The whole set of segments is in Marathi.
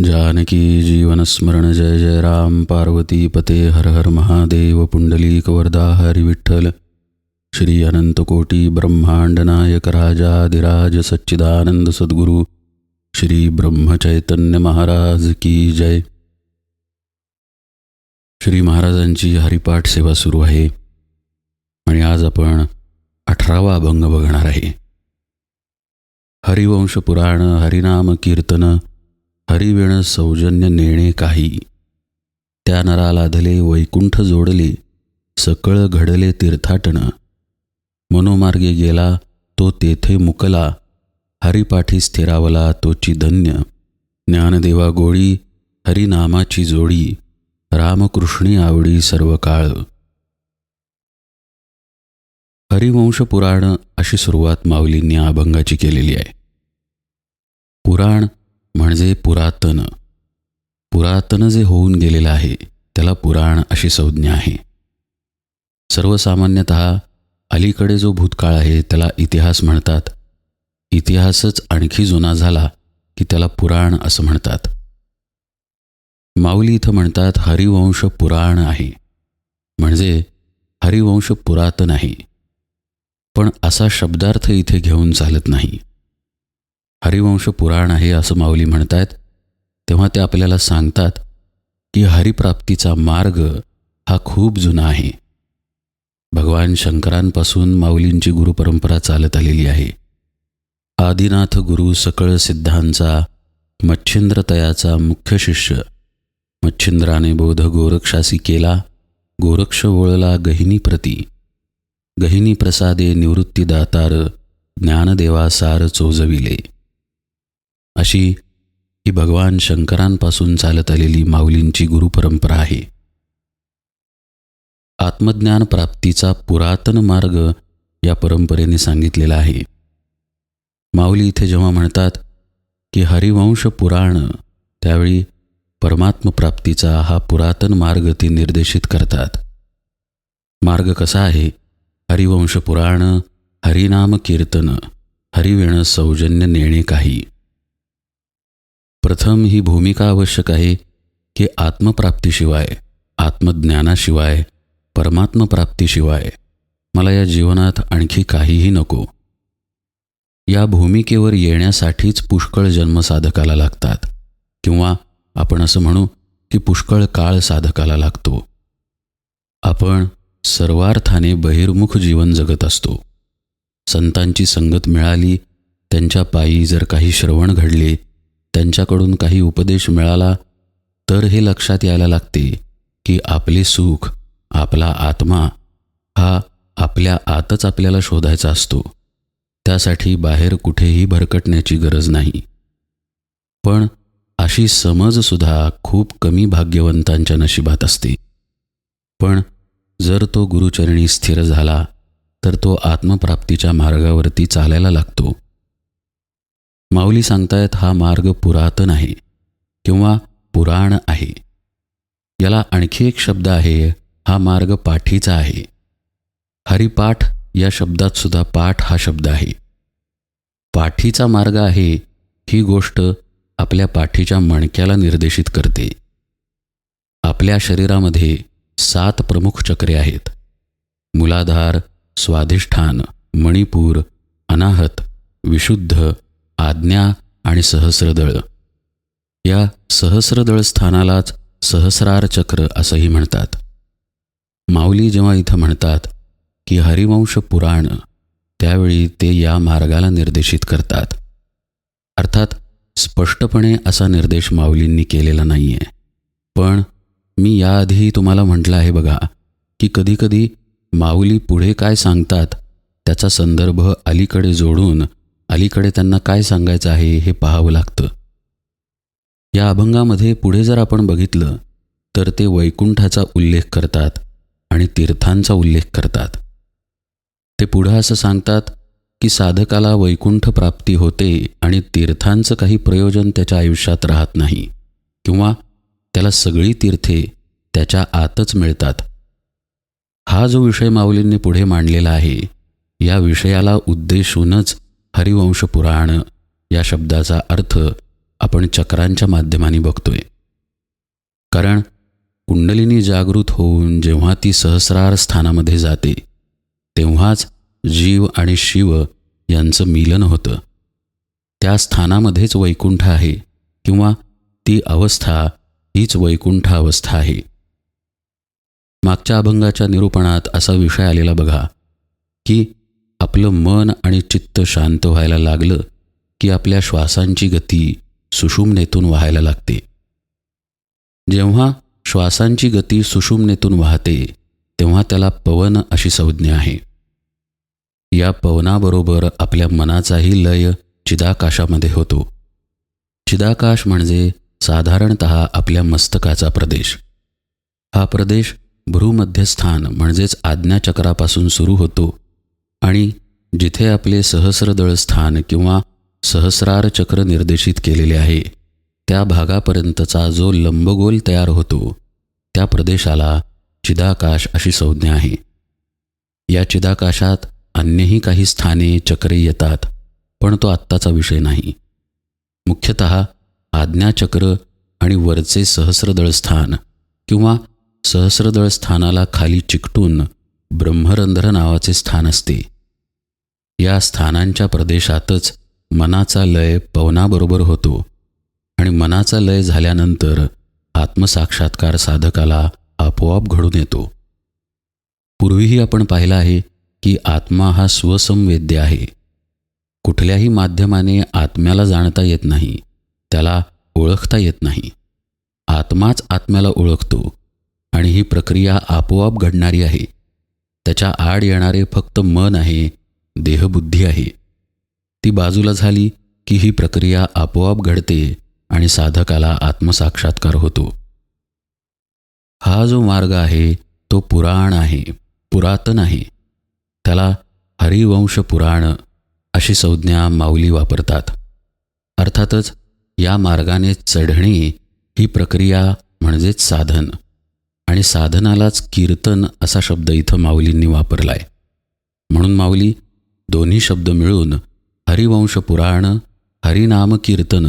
जानकी जीवनस्मरण जय जय राम पार्वती पते हर हर महादेव पुंडलीक वरदा हरि विठ्ठल श्री अनंतकोटी ब्रह्मांड नायक राजाधिराज सच्चिदानंद सद्गुरु श्री ब्रह्मचैतन्य महाराज की जय. श्री महाराजांची हरिपाठ सेवा सुरू आहे आणि आज आपण 18वा अभंग बघणार आहे. हरिवंश पुराण हरिनाम कीर्तन हरिविण सौजन्य नेणे काही. त्या नरा लाधले वैकुंठ जोडले सकळ घडले तीर्थाटन. मनोमार्गे गेला तो तेथे मुकला हरिपाठी स्थिरावला तोची धन्य. ज्ञानदेवा गोळी हरिनामाची जोडी रामकृष्णी आवडी सर्व काळ. हरिवंश पुराण अशी सुरुवात माऊलींनी या अभंगाची केलेली आहे. पुराण म्हणजे पुरातन. पुरातन जे होऊन गेलेलं आहे त्याला पुराण अशी संज्ञा आहे. सर्वसामान्यत अलीकडे जो भूतकाळ आहे त्याला इतिहास म्हणतात. इतिहासच आणखी जुना झाला की त्याला पुराण असं म्हणतात. माऊली इथं म्हणतात हरिवंश पुराण आहे, म्हणजे हरिवंश पुरातन आहे. पण असा शब्दार्थ इथे घेऊन चालत नाही. हरिवंश पुराण आहे असं माऊली म्हणतात तेव्हा ते आपल्याला सांगतात की हरिप्राप्तीचा मार्ग हा खूप जुना आहे. भगवान शंकरांपासून माऊलींची गुरुपरंपरा चालत आलेली आहे. आदिनाथ गुरु सकळ सिद्धांचा मच्छिंद्रतयाचा मुख्य शिष्य. मच्छिंद्राने बोध गोरक्षासी केला गोरक्ष वळला गहिनी प्रती. गहिनी प्रसादे निवृत्ती दातार ज्ञानदेवा सार चोजविले. अशी ही भगवान शंकरांपासून चालत आलेली माऊलींची गुरुपरंपरा आहे. आत्मज्ञान प्राप्तीचा पुरातन मार्ग या परंपरेने सांगितलेला आहे. माऊली इथे जेव्हा म्हणतात की हरिवंश पुराण, त्यावेळी परमात्मप्राप्तीचा हा पुरातन मार्ग ते निर्देशित करतात. मार्ग कसा आहे? हरिवंश पुराण हरिनाम कीर्तन हरिविण सौजन्य नेणे काही. प्रथम ही भूमिका आवश्यक आहे की आत्मप्राप्तीशिवाय, आत्मज्ञानाशिवाय, परमात्मप्राप्तीशिवाय मला या जीवनात आणखी काहीही नको. या भूमिकेवर येण्यासाठीच पुष्कळ जन्म साधकाला लागतात, किंवा आपण असं म्हणू की पुष्कळ काळ साधकाला लागतो. आपण सर्वार्थाने बहिर्मुख जीवन जगत असतो. संतांची संगत मिळाली, त्यांच्या पायी जर काही श्रवण घडले, त्यांच्याकडून काही उपदेश मिळाला, तर हे लक्षात यायला लागते की आपले सुख, आपला आत्मा हा आपल्या आतच आपल्याला शोधायचा असतो. त्यासाठी बाहेर कुठेही भरकटण्याची गरज नाही. पण अशी समजसुद्धा खूप कमी भाग्यवंतांच्या नशिबात असते. पण जर तो गुरुचरणी स्थिर झाला तर तो आत्मप्राप्तीच्या मार्गावरती चालायला लागतो. माऊली सांगतायत हा मार्ग पुरातन आहे किंवा पुराण आहे. याला आणखी एक शब्द आहे, हा मार्ग पाठीचा आहे. हरिपाठ या शब्दात सुद्धा पाठ हा शब्द आहे. पाठीचा मार्ग आहे ही गोष्ट आपल्या पाठीच्या मणक्याला निर्देशित करते. आपल्या शरीरामध्ये 7 प्रमुख चक्रे आहेत. मूलाधार, स्वाधिष्ठान, मणिपूर, अनाहत, विशुद्ध, आज्ञा आणि सहस्रदळ. या सहस्रदळ स्थानालाच सहस्रार चक्र असंही म्हणतात. माऊली जेव्हा इथं म्हणतात की हरिवंश पुराण, त्यावेळी ते या मार्गाला निर्देशित करतात. अर्थात स्पष्टपणे असा निर्देश माऊलींनी केलेला नाही आहे. पण मी याआधी तुम्हाला म्हटलं आहे बघा की कधीकधी माऊली पुढे काय सांगतात त्याचा संदर्भ अलीकडे जोडून अलीकडे त्यांना काय सांगायचं आहे हे पाहावं लागतं. या अभंगामध्ये पुढे जर आपण बघितलं तर ते वैकुंठाचा उल्लेख करतात आणि तीर्थांचा उल्लेख करतात. ते पुढं असं सांगतात की साधकाला वैकुंठ प्राप्ती होते आणि तीर्थांचं काही प्रयोजन त्याच्या आयुष्यात राहत नाही, किंवा त्याला सगळी तीर्थे त्याच्या आतच मिळतात. हा जो विषय माऊलींनी पुढे मांडलेला आहे, या विषयाला उद्देशूनच हरिवंश पुराण या शब्दाचा अर्थ आपण चक्रांच्या माध्यमाने बघतोय. कारण कुंडलिनी जागृत होऊन जेव्हा ती सहस्रार स्थानामध्ये जाते तेव्हाच जीव आणि शिव यांचं मिलन होतं. त्या स्थानामध्येच वैकुंठ आहे किंवा ती अवस्था हीच वैकुंठ अवस्था आहे. मागच्या अभंगाच्या निरूपणात असा विषय आलेला बघा की आपलं मन आणि चित्त शांत व्हायला लागलं की आपल्या श्वासांची गती सुषुम्नेतून व्हायला लागते. जेव्हा श्वासांची गती सुषुम्नेतून वाहते तेव्हा त्याला पवन अशी संज्ञा आहे. या पवनाबरोबर आपल्या मनाचाही लय चिदाकाशामध्ये होतो. चिदाकाश म्हणजे साधारणत आपल्या मस्तकाचा प्रदेश. हा प्रदेश भ्रूमध्यस्थान म्हणजेच आज्ञाचक्रापासून सुरू होतो आणि जिथे आपले सहस्रदळ स्थान किंवा सहस्रार चक्र निर्देशित केलेले आहे त्या भागापर्यंतचा जो लंबगोल तयार होतो त्या प्रदेशाला चिदाकाश अशी संज्ञा आहे. या चिदाकाशात अन्यही काही स्थाने चक्रे येतात, पण तो आत्ताचा विषय नाही. मुख्यतः आज्ञाचक्र आणि वरचे सहस्रदळ स्थान किंवा सहस्रदळ स्थानाला खाली चिकटून ब्रह्मरंध्र नावाचे स्थान असते. या स्थानांच्या प्रदेशातच मनाचा लय पवनाबरोबर होतो आणि मनाचा लय झाल्यानंतर आत्मसाक्षात्कार साधकाला आपोआप घडून येतो. पूर्वीही आपण पाहिलं आहे की आत्मा हा स्वसंवेद्य आहे. कुठल्याही माध्यमाने आत्म्याला जाणता येत नाही, त्याला ओळखता येत नाही. आत्माच आत्म्याला ओळखतो आणि ही प्रक्रिया आपोआप घडणारी आहे. त्याच्या आड येणारे फक्त मन आहे, देहबुद्धी आहे. ती बाजूला झाली की ही प्रक्रिया आपोआप घडते आणि साधकाला आत्मसाक्षात्कार होतो. हा जो मार्ग आहे तो पुराण आहे, पुरातन आहे. त्याला हरिवंश पुराण अशी संज्ञा माऊली वापरतात. अर्थातच या मार्गाने चढणे ही प्रक्रिया म्हणजेच साधन, आणि साधनालाच कीर्तन असा शब्द इथं माऊलींनी वापरला आहे. म्हणून माऊली दोन्ही शब्द मिळून हरिवंश पुराण, हरिनाम कीर्तन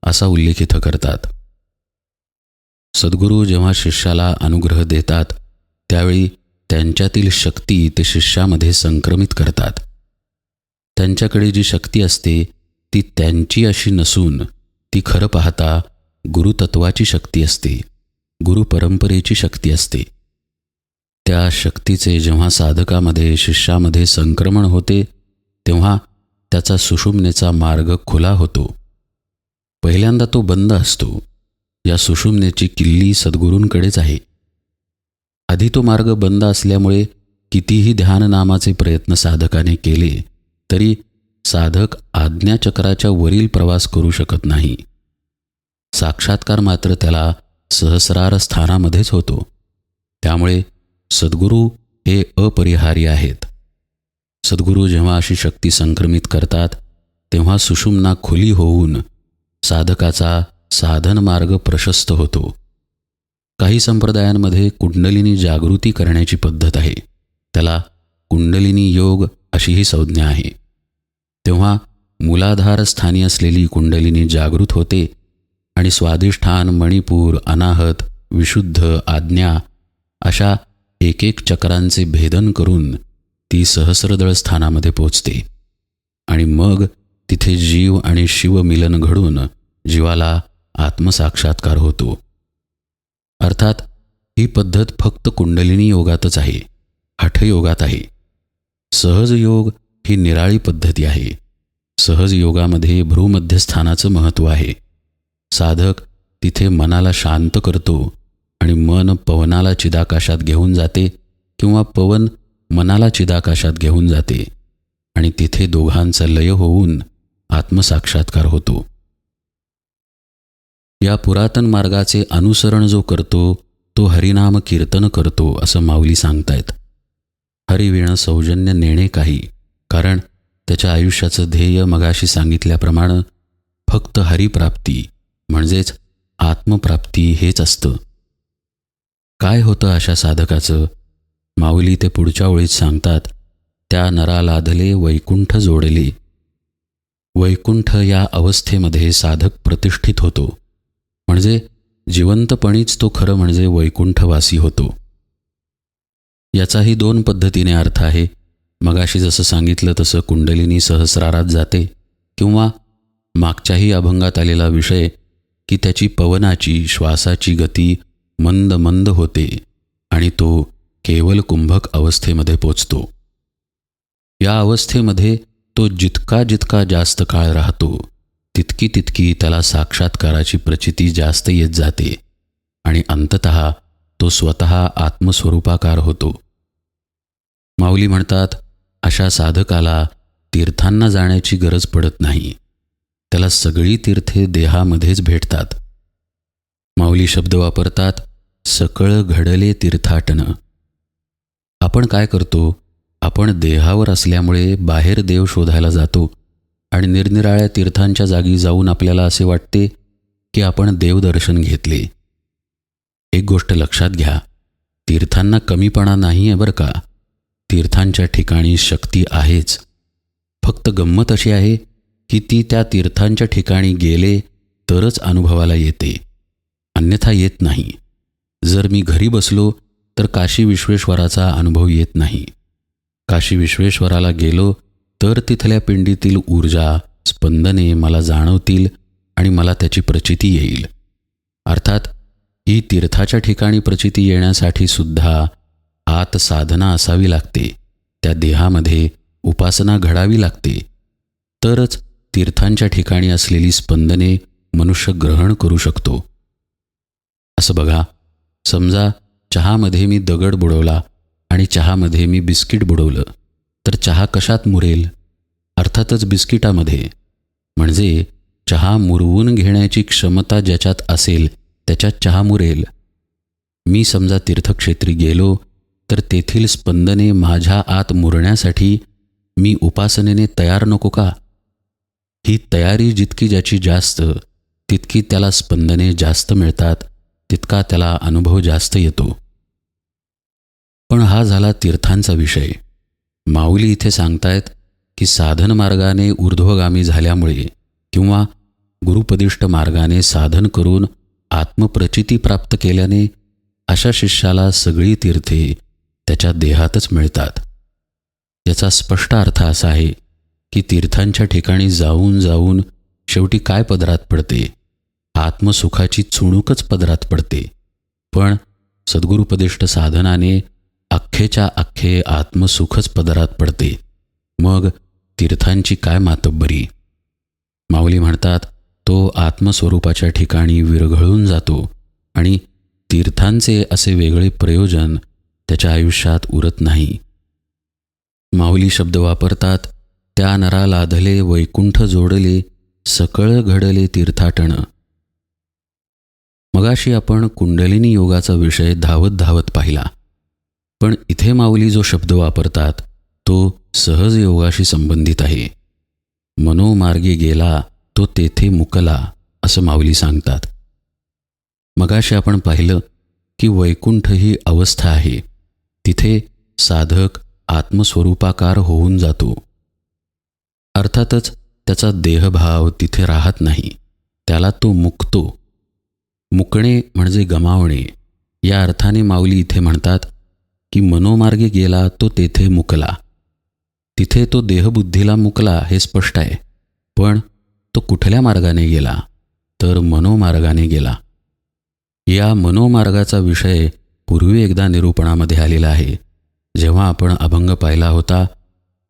असा उल्लेख इथं करतात. सद्गुरू जेव्हा शिष्याला अनुग्रह देतात त्यावेळी त्यांच्यातील शक्ती ते शिष्यामध्ये संक्रमित करतात. त्यांच्याकडे जी शक्ती असते ती त्यांची अशी नसून ती खरं पाहता गुरुतत्वाची शक्ती असते, गुरुपरंपरेची शक्ती असते. त्या शक्तीचे जेव्हा साधकामध्ये शिष्यामध्ये संक्रमण होते तेव्हा त्याचा सुषुम्नेचा मार्ग खुला होतो. पहिल्यांदा तो बंद असतो. या सुषुम्नेची किल्ली सद्गुरूंकडेच आहे. आधी तो मार्ग बंद असल्यामुळे कितीही ध्याननामाचे प्रयत्न साधकाने केले तरी साधक आज्ञाचक्राच्या वरील प्रवास करू शकत नाही. साक्षात्कार मात्र त्याला सहस्रार स्थानामध्येच होतो. त्यामुळे सद्गुरू हे अपरिहार्य आहेत. सद्गुरू जेव्हा अशी शक्ती संक्रमित करतात तेव्हा सुषुम्ना खुली होऊन साधकाचा साधन मार्ग प्रशस्त होतो. काही संप्रदायांमध्ये कुंडलिनी जागृती करण्याची पद्धत आहे. त्याला कुंडलिनी योग अशीही संज्ञा आहे. तेव्हा मूलाधार स्थानी असलेली कुंडलिनी जागृत होते आणि स्वाधिष्ठान, मणिपूर, अनाहत, विशुद्ध, आज्ञा अशा एक एक चक्रांचे भेदन करून ती सहस्रदळ स्थानामध्ये पोचते आणि मग तिथे जीव आणि शिव मिलन घडून जीवाला आत्मसाक्षात्कार होतो. अर्थात ही पद्धत फक्त कुंडलिनी योगातच आहे, हठयोगात आहे. सहज योग ही निराळी पद्धती आहे. सहज योगामध्ये भ्रूमध्यस्थानाचं महत्त्व आहे. साधक तिथे मनाला शांत करतो आणि मन पवनाला चिदाकाशात घेऊन जाते किंवा पवन मनाला चिदाकाशात घेऊन जाते आणि तिथे दोघांचा लय होऊन आत्मसाक्षात्कार होतो. या पुरातन मार्गाचे अनुसरण जो करतो तो हरिनाम कीर्तन करतो असं माऊली सांगतायत. हरिविण सौजन्य नेणे काही, कारण त्याच्या आयुष्याचं ध्येय मगाशी सांगितल्याप्रमाणे फक्त हरिप्राप्ती म्हणजेच आत्मप्राप्ती हेच असतं. काय होतं अशा साधकाचं? माऊली ते पुढच्या ओळीत सांगतात. त्या नरा लाधले वैकुंठ जोडले. वैकुंठ या अवस्थेमध्ये साधक प्रतिष्ठित होतो, म्हणजे जिवंतपणीच तो खरं म्हणजे वैकुंठवासी होतो. याचाही 2 पद्धतीने अर्थ आहे. मगाशी जसं सांगितलं तसं कुंडलिनी सहस्रारात जाते, किंवा मागच्याही अभंगात आलेला विषय की त्याची पवनाची श्वासाची गती मंद मंद होते आणि तो केवल कुंभक अवस्थेमध्ये पोचतो. या अवस्थेमध्ये तो जितका जितका जास्त काळ राहतो, तितकी तितकी त्याला साक्षात्काराची प्रचिती जास्त येत जाते आणि अंततः तो स्वतः आत्मस्वरूपाकार होतो. माऊली म्हणतात, अशा साधकाला तीर्थांना जाण्याची गरज पडत नाही. त्याला सगळी तीर्थे देहामध्येच भेटतात. माऊली शब्द वापरतात, सकळ घडले तीर्थाटन. आपण काय करतो? आपण देहावर असल्यामुळे बाहेर देव शोधायला जातो आणि निरनिराळ्या तीर्थांच्या जागी जाऊन आपल्याला असे वाटते की आपण देवदर्शन घेतले. एक गोष्ट लक्षात घ्या, तीर्थांना कमीपणा नाही आहे बरं का. तीर्थांच्या ठिकाणी शक्ती आहेच. फक्त गंमत अशी आहे की ती त्या तीर्थांच्या ठिकाणी गेले तरच अनुभवाला येते, अन्यथा येत नाही. जर मी घरी बसलो तर काशी विश्वेश्वराचा अनुभव येत नाही. काशी विश्वेश्वराला गेलो तर तिथल्या पिंडीतील ऊर्जा, स्पंदने मला जाणवतील आणि मला त्याची प्रचिती येईल. अर्थात ही तीर्थाच्या ठिकाणी प्रचिती येण्यासाठी सुद्धा आत साधना असावी लागते. त्या देहामध्ये उपासना घडावी लागते. तरच तीर्थांच्या ठिकाणी असलेली स्पंदने मनुष्य ग्रहण करू शकतो. असं बघा, समजा चहामध्ये मी दगड बुडवला आणि चहामध्ये मी बिस्किट बुडवलं, तर चहा कशात मुरेल? अर्थातच बिस्किटामध्ये. म्हणजे चहा मुरवून घेण्याची क्षमता ज्याच्यात असेल त्याच्यात चहा मुरेल. मी समजा तीर्थक्षेत्री गेलो तर तेथील स्पंदने माझ्या आत मुरण्यासाठी मी उपासनेने तयार नको का? ही तयारी जितकी ज्याची जास्त, तितकी त्याला स्पंदने जास्त मिळतात, तितका त्याला अनुभव जास्त येतो. पण हा झाला तीर्थांचा विषय. माऊली इथे सांगतायत की साधन मार्गाने ऊर्ध्वगामी झाल्यामुळे किंवा गुरुपदिष्ट मार्गाने साधन करून आत्मप्रचिती प्राप्त केल्याने अशा शिष्याला सगळी तीर्थे त्याच्या देहातच मिळतात. याचा स्पष्ट अर्थ असा आहे की तीर्थांच्या ठिकाणी जाऊन जाऊन शेवटी काय पदरात पडते? आत्मसुखाची चुणूकच पदरात पडते. पण सद्गुरुपदिष्ट साधनाने अख्खेच्या अख्खे आत्मसुखच पदरात पडते. मग तीर्थांची काय मातब्बरी? माऊली म्हणतात, तो आत्मस्वरूपाच्या ठिकाणी विरघळून जातो आणि तीर्थांचे असे वेगळे प्रयोजन त्याच्या आयुष्यात उरत नाही. माऊली शब्द वापरतात, त्या नरा लाधले वैकुंठ जोडले, सकळ घडले तीर्थाटन. मगाशी आपण कुंडलिनी योगाचा विषय धावत धावत पाहिला. पण इथे माऊली जो शब्द वापरतात तो सहज योगाशी संबंधित आहे. मनोमार्गे गेला तो तेथे मुकला, असं माऊली सांगतात. मगाशी आपण पाहिलं की वैकुंठ ही अवस्था आहे. तिथे साधक आत्मस्वरूपाकार होऊन जातो. अर्थातच त्याचा देहभाव तिथे राहत नाही, त्याला तो मुकतो. मुकणे म्हणजे गमावणे या अर्थाने माऊली इथे म्हणतात की मनोमार्गे गेला तो तेथे मुकला. तिथे तो देहबुद्धीला मुकला हे स्पष्ट आहे. पण तो कुठल्या मार्गाने गेला? तर मनोमार्गाने गेला. या मनोमार्गाचा विषय पूर्वी एकदा निरूपणामध्ये आलेला आहे, जेव्हा आपण अभंग पाहिला होता,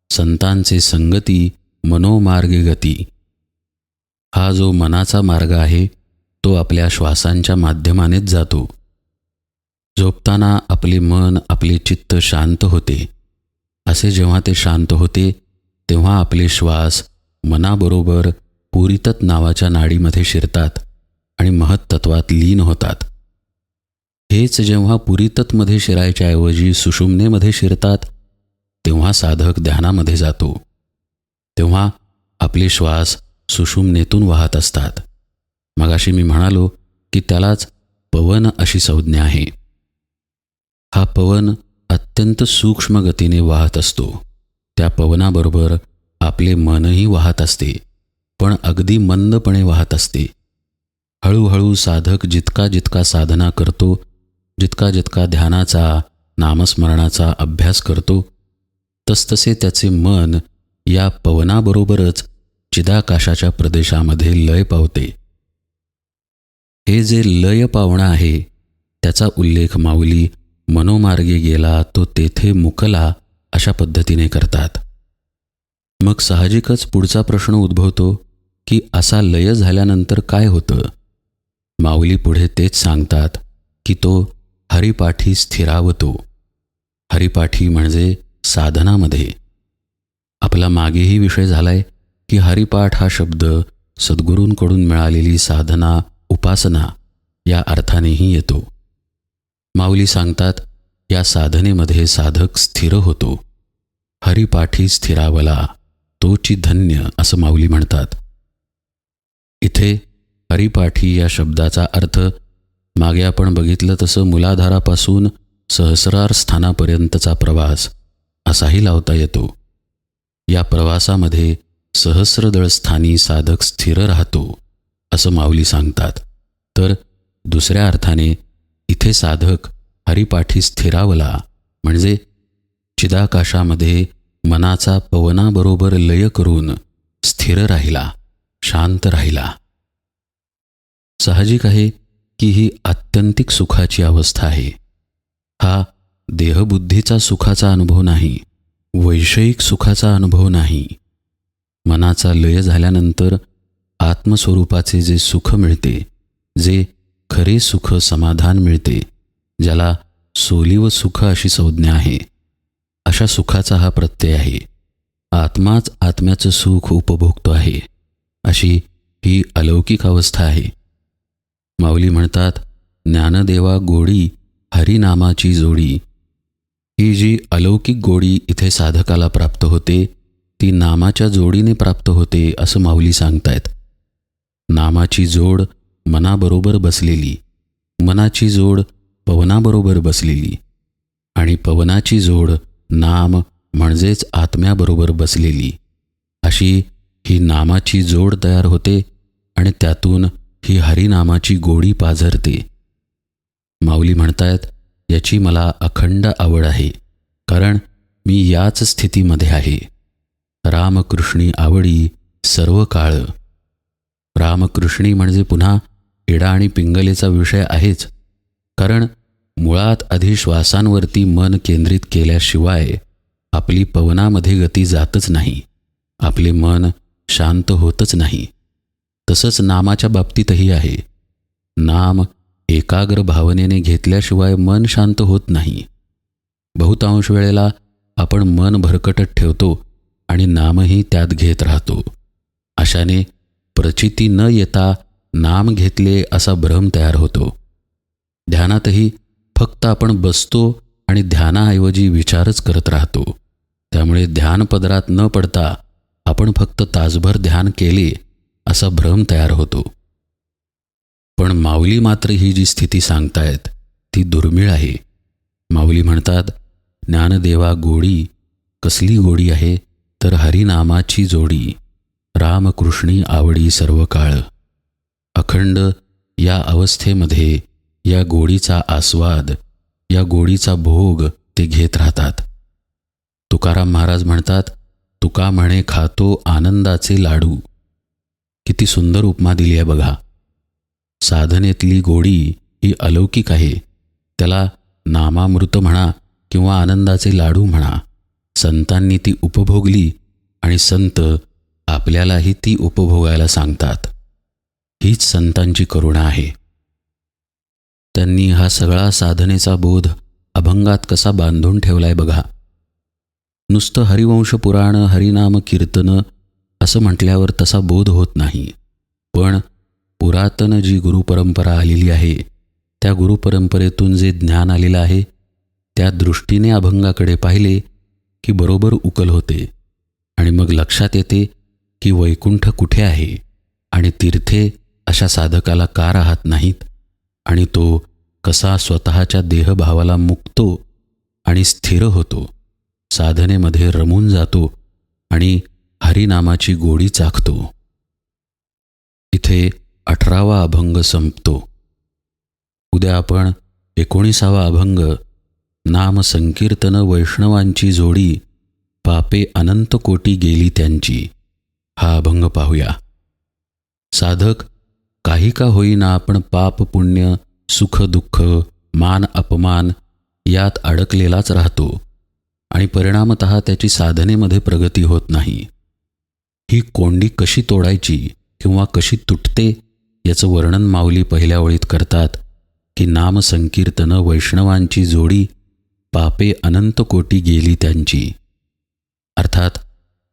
संतांचे संगती मनोमार्गे गती. हा जो मनाचा मार्ग आहे तो आपल्या श्वासांच्या माध्यमानेच जातो. झोपताना आपले मन, आपले चित्त शांत होते. असे जेव्हा ते शांत होते तेव्हा आपले श्वास मनाबरोबर पुरीतत नावाच्या नाडीमध्ये शिरतात आणि महत्तत्वात लीन होतात. हेच जेव्हा पुरीततमध्ये शिरायच्याऐवजी सुषुम्नेमध्ये शिरतात तेव्हा साधक ध्यानामध्ये जातो. तेव्हा आपले श्वास सुषुम्नेतून वाहत असतात. मगाशी मी म्हणालो की त्यालाच पवन अशी संज्ञा आहे. हा पवन अत्यंत सूक्ष्म गतीने वाहत असतो. त्या पवनाबरोबर आपले मनही वाहत असते. पण अगदी मंदपणे वाहत असते. हळूहळू साधक जितका जितका साधना करतो, जितका जितका ध्यानाचा, नामस्मरणाचा अभ्यास करतो, तसतसे त्याचे मन या पवनाबरोबरच चिदाकाशाच्या प्रदेशामध्ये लय पावते. हे जे लय पावणं आहे त्याचा उल्लेख माऊली मनोमार्गे गेला तो तेथे मुकला अशा पद्धतीने करतात. मग साहजिकच पुढचा प्रश्न उद्भवतो की असा लय झाल्यानंतर काय होतं? माऊली पुढे तेच सांगतात की तो हरिपाठी स्थिरावतो. हरिपाठी म्हणजे साधनामध्ये. आपला मागेही विषय झालाय की हरिपाठ हा शब्द सद्गुरूंकडून मिळालेली साधना, उपासना या अर्थानेही येतो. माऊली सांगतात या साधनेमध्ये साधक स्थिर होतो. हरिपाठी स्थिरावला तोची धन्य असं माऊली म्हणतात. इथे हरिपाठी या शब्दाचा अर्थ मागे आपण बघितलं तसं मुलाधारापासून सहस्रार स्थानापर्यंतचा प्रवास असाही लावता येतो. या प्रवासामध्ये सहस्रदळ स्थानी साधक स्थिर राहतो असं माऊली सांगतात. तर दुसऱ्या अर्थाने इथे साधक हरिपाठी स्थिरावला म्हणजे चिदाकाशामध्ये मनाचा पवनाबरोबर लय करून स्थिर राहिला, शांत राहिला. साहजिक आहे की ही आत्यंतिक सुखाची अवस्था आहे. हा देहबुद्धीचा सुखाचा अनुभव नाही, वैषयिक सुखाचा अनुभव नाही. मनाचा लय झाल्यानंतर आत्मस्वरूपाचे जे सुख मिळते, जे खरे सुख समाधान मिळते, ज्याला सोलीव सुख अशी संज्ञा आहे, अशा सुखाचा हा प्रत्यय आहे. आत्माच आत्म्याचं सुख उपभोगतो आहे, अशी ही अलौकिक अवस्था आहे. माऊली म्हणतात, ज्ञानदेवा गोडी हरिनामाची जोडी. ही जी अलौकिक गोडी इथे साधकाला प्राप्त होते ती नामाच्या जोडीने प्राप्त होते असं माऊली सांगतायत. नामाची जोड मनाबरोबर बसलेली, मनाची जोड पवनाबरोबर बसलेली आणि पवनाची जोड नाम म्हणजेच आत्म्याबरोबर बसलेली, अशी ही नामाची जोड तयार होते आणि त्यातून ही हरिनामाची गोडी पाझरते. माऊली म्हणतायत, याची मला अखंड आवड आहे, कारण मी याच स्थितीमध्ये आहे. रामकृष्णी आवडी सर्व काळ. रामकृष्णी म्हणजे पुन्हा इडा आणि पिंगलेचा विषय आहेच, कारण मुळात आधी श्वासांवरती मन केंद्रित केल्याशिवाय आपली पवनामध्ये गती जातच नाही, आपले मन शांत होतच नाही. तसंच नामाच्या बाबतीतही आहे. नाम एकाग्र भावनेने घेतल्याशिवाय मन शांत होत नाही. बहुतांश वेळेला आपण मन भरकटत ठेवतो आणि नामही त्यात घेत राहतो. अशाने प्रचिती न येता नाम घेतले असा भ्रम तयार होतो. ध्यानातही फक्त आपण बसतो आणि ध्यानाऐवजी विचारच करत राहतो. त्यामुळे ध्यानपदरात न पडता आपण फक्त तासभर ध्यान केले असा भ्रम तयार होतो. पण माऊली मात्र ही जी स्थिती सांगतायत ती दुर्मिळ आहे. माऊली म्हणतात, ज्ञानदेवा गोडी, कसली गोडी आहे तर हरिनामाची जोडी. रामकृष्णी आवडी सर्व काळ. अखंड या अवस्थेमध्ये या गोडीचा आस्वाद, या गोडीचा भोग ते घेत राहतात. तुकाराम महाराज म्हणतात, तुका म्हणे खातो आनंदाचे लाडू. किती सुंदर उपमा दिली आहे बघा. साधनेतली गोडी ही अलौकिक आहे. त्याला नामामृत म्हणा किंवा आनंदाचे लाडू म्हणा. संतांनी ती उपभोगली आणि संत आपल्यालाही ती उपभोगायला सांगतात. हीच संतांची करुणा आहे. त्यांनी हा सगळा साधनेचा बोध अभंगात कसा बांधून ठेवलाय बघा. नुसतं हरिवंश पुराण, हरिनाम कीर्तन असं म्हटल्यावर तसा बोध होत नाही. पण पुरातन जी गुरुपरंपरा आलेली आहे, त्या गुरुपरंपरेतून जे ज्ञान आलेलं आहे, त्या दृष्टीने अभंगाकडे पाहिले की बरोबर उकल होते आणि मग लक्षात येते की वैकुंठ कुठे आहे आणि तीर्थे अशा साधकाला का राहत नाहीत आणि तो कसा स्वतःच्या देहभावाला मुक्तो आणि स्थिर होतो, साधनेमध्ये रमून जातो आणि हरिनामाची गोडी चाखतो. इथे 18वा अभंग संपतो. उद्या आपण 19वा अभंग, नाम संकीर्तन वैष्णवांची जोडी, पापे अनंत कोटी गेली त्यांची, हा अभंग पाहूया. साधक, काही का होईना आपण पाप पुण्य, सुख दुःख, मान अपमान यात अडकलेलाच राहतो आणि परिणामतः त्याची साधनेमध्ये प्रगती होत नाही. ही कोंडी कशी तोडायची किंवा कशी तुटते याचं वर्णन माऊली पहिल्या ओळीत करतात की नाम संकीर्तन वैष्णवांची जोडी, पापे अनंत कोटी गेली त्यांची. अर्थात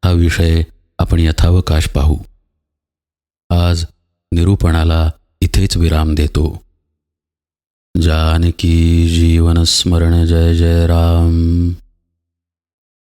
हा विषय आपण यथावकाश पाहू. आज निरूपणाला इथेच विराम देतो. जानकी जीवन स्मरण जय जय राम.